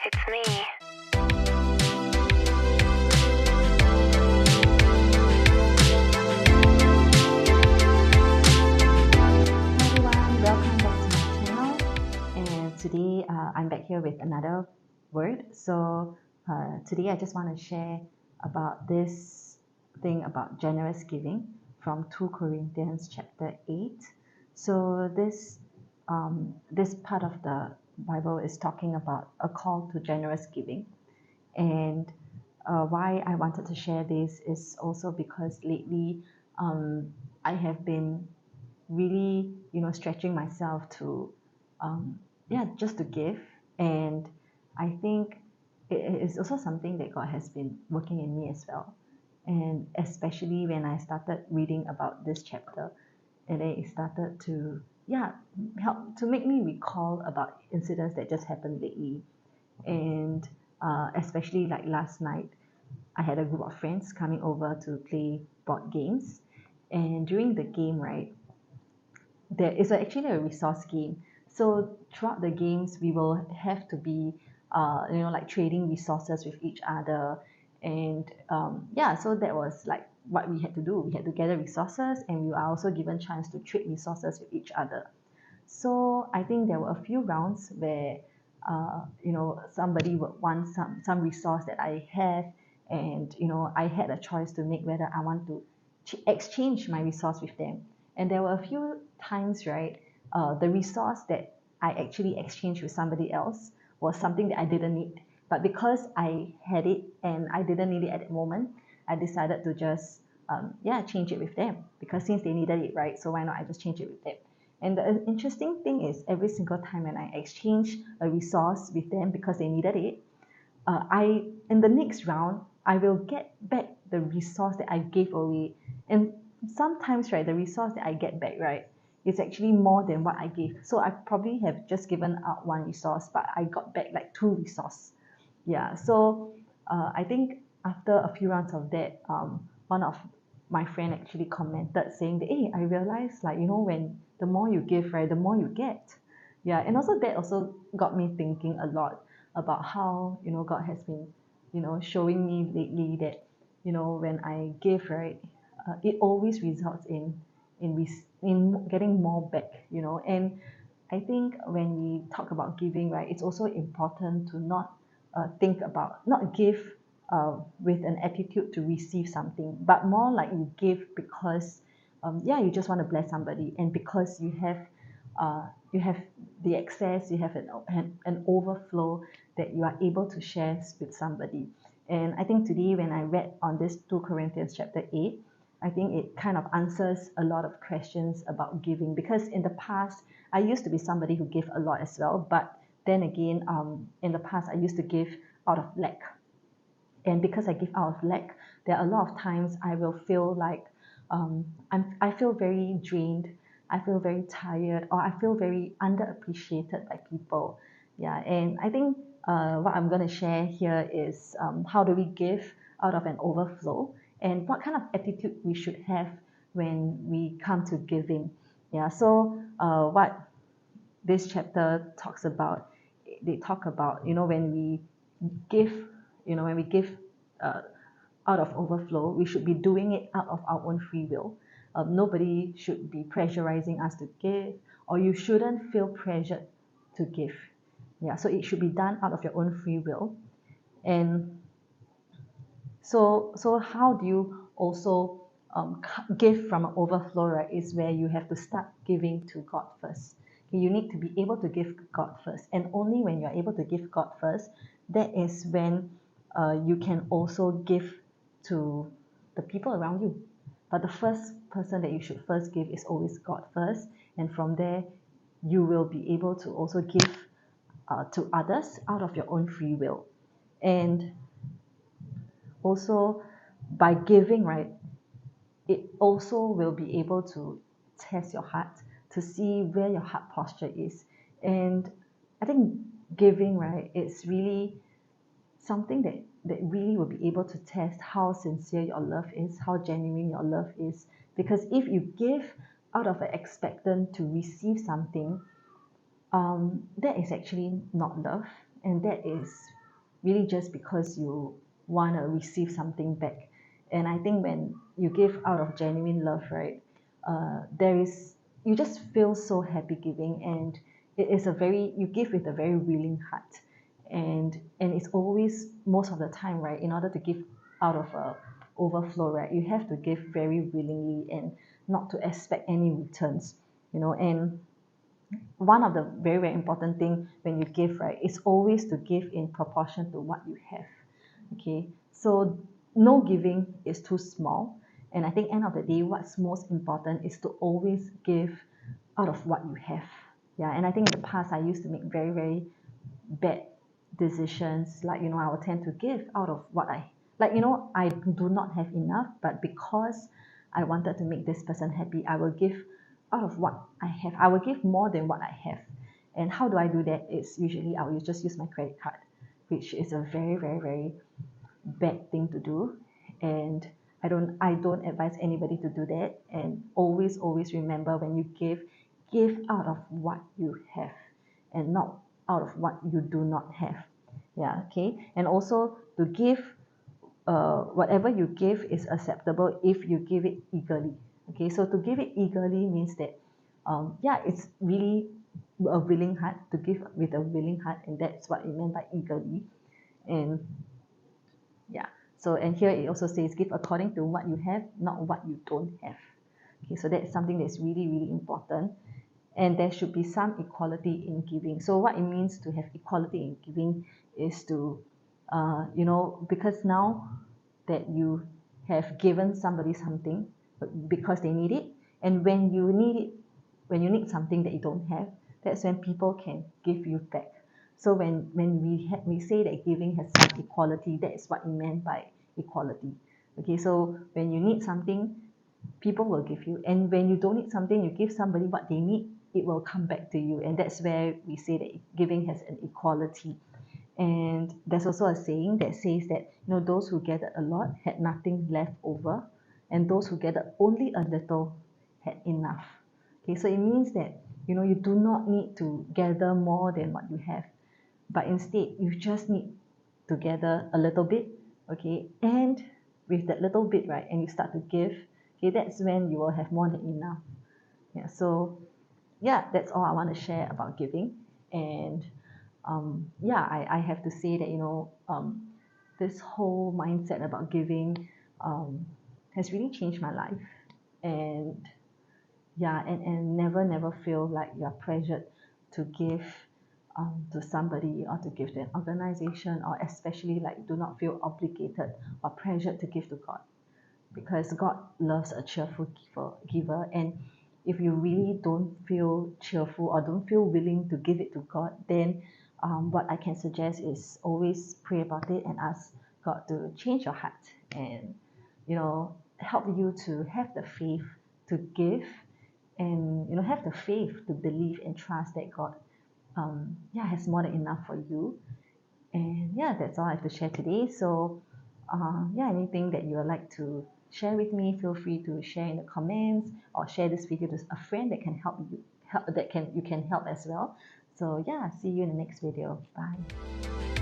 it's me. Everyone, welcome back to my channel. And today I'm back here with another word. So today I just want to share about this thing about generous giving from 2 Corinthians chapter 8. So this part of the Bible is talking about a call to generous giving. And why I wanted to share this is also because lately I have been really stretching myself to just to give. And I think it is also something that God has been working in me as well, and especially when I started reading about this chapter, and then it started to help to make me recall about incidents that just happened lately. And especially like last night, I had a group of friends coming over to play board games. And during the game, right, there is actually a resource game. So throughout the games, we will have to be, like trading resources with each other. And so that was like what we had to do. We had to gather resources, and we were also given chance to trade resources with each other. So I think there were a few rounds where, somebody would want some resource that I have, and I had a choice to make whether I want to exchange my resource with them. And there were a few times, right, the resource that I actually exchanged with somebody else was something that I didn't need. But because I had it and I didn't need it at that moment, I decided to just change it with them, because since they needed it, right? So why not I just change it with them? And the interesting thing is, every single time when I exchange a resource with them because they needed it, I in the next round I will get back the resource that I gave away. And sometimes, right, the resource that I get back, right, is actually more than what I gave. So I probably have just given out one resource, but I got back like two resources. Yeah. So I think after a few rounds of that, one of my friend actually commented saying that, hey, I realized, like, when the more you give, right, the more you get. Yeah. And also that also got me thinking a lot about how, God has been, showing me lately that, when I give, right, it always results in getting more back. And I think when we talk about giving, right, it's also important to not give with an attitude to receive something, but more like you give because you just want to bless somebody, and because you have the excess, you have an overflow that you are able to share with somebody. And I think today, when I read on this 2 Corinthians chapter 8, I think it kind of answers a lot of questions about giving, because in the past I used to be somebody who gave a lot as well. But then again, in the past I used to give out of lack. And because I give out of lack, there are a lot of times I will feel like I feel very drained, I feel very tired, or I feel very underappreciated by people. Yeah. And I think what I'm going to share here is how do we give out of an overflow, and what kind of attitude we should have when we come to giving. Yeah. So what this chapter talks about, they talk about, when we give, when we give uh, out of overflow, we should be doing it out of our own free will. Nobody should be pressurizing us to give, or you shouldn't feel pressured to give. Yeah, so it should be done out of your own free will. And so how do you also give from an overflow, right? Is where you have to start giving to God first. Okay, you need to be able to give God first, and only when you're able to give God first, that is when you can also give to the people around you. But the first person that you should first give is always God first, and from there you will be able to also give to others out of your own free will. And also, by giving, right, it also will be able to test your heart, to see where your heart posture is. And I think giving, right, it's really something that really will be able to test how sincere your love is, how genuine your love is. Because if you give out of an expectant to receive something, that is actually not love, and that is really just because you want to receive something back. And I think when you give out of genuine love, right, you just feel so happy giving, and it is you give with a very willing heart. And it's always, most of the time, right, in order to give out of a overflow, right, you have to give very willingly and not to expect any returns, and one of the very, very important thing when you give, right, is always to give in proportion to what you have. Okay, so no giving is too small. And I think end of the day, what's most important is to always give out of what you have. Yeah, and I think in the past I used to make very, very bad decisions. Like, I will tend to give out of what I do not have enough, but because I wanted to make this person happy, I will give out of what I have. I will give more than what I have. And how do I do that? It's usually I will just use my credit card, which is a very, very, very bad thing to do. And I don't advise anybody to do that. And always, always remember, when you give out of what you have and not out of what you do not have. Yeah, okay. And also, to give, whatever you give is acceptable if you give it eagerly. Okay, so to give it eagerly means that, yeah, it's really a willing heart, to give with a willing heart, and that's what it meant by eagerly. And yeah, so, and here it also says, give according to what you have, not what you don't have. Okay, so that's something that's really, really important. And there should be some equality in giving. So what it means to have equality in giving is to, because now that you have given somebody something because they need it, and when you need something that you don't have, that's when people can give you back. So when we say that giving has some equality, that is what it meant by equality. Okay, so when you need something, people will give you, and when you don't need something, you give somebody what they need, it will come back to you. And that's where we say that giving has an equality. And there's also a saying that says that, those who gathered a lot had nothing left over, and those who gathered only a little had enough. Okay, so it means that, you do not need to gather more than what you have, but instead you just need to gather a little bit. Okay, and with that little bit, right, and you start to give, okay, that's when you will have more than enough. Yeah, so yeah, that's all I want to share about giving. And yeah, I have to say that, this whole mindset about giving has really changed my life. And yeah, and never feel like you're pressured to give to somebody, or to give to an organization, or especially like do not feel obligated or pressured to give to God, because God loves a cheerful giver. And if you really don't feel cheerful or don't feel willing to give it to God, then what I can suggest is always pray about it and ask God to change your heart, and help you to have the faith to give, and have the faith to believe and trust that God yeah, has more than enough for you. And yeah, that's all I have to share today. So yeah, anything that you would like to share with me, feel free to share in the comments, or share this video to a friend that can help you can help as well. So yeah, see you in the next video. Bye.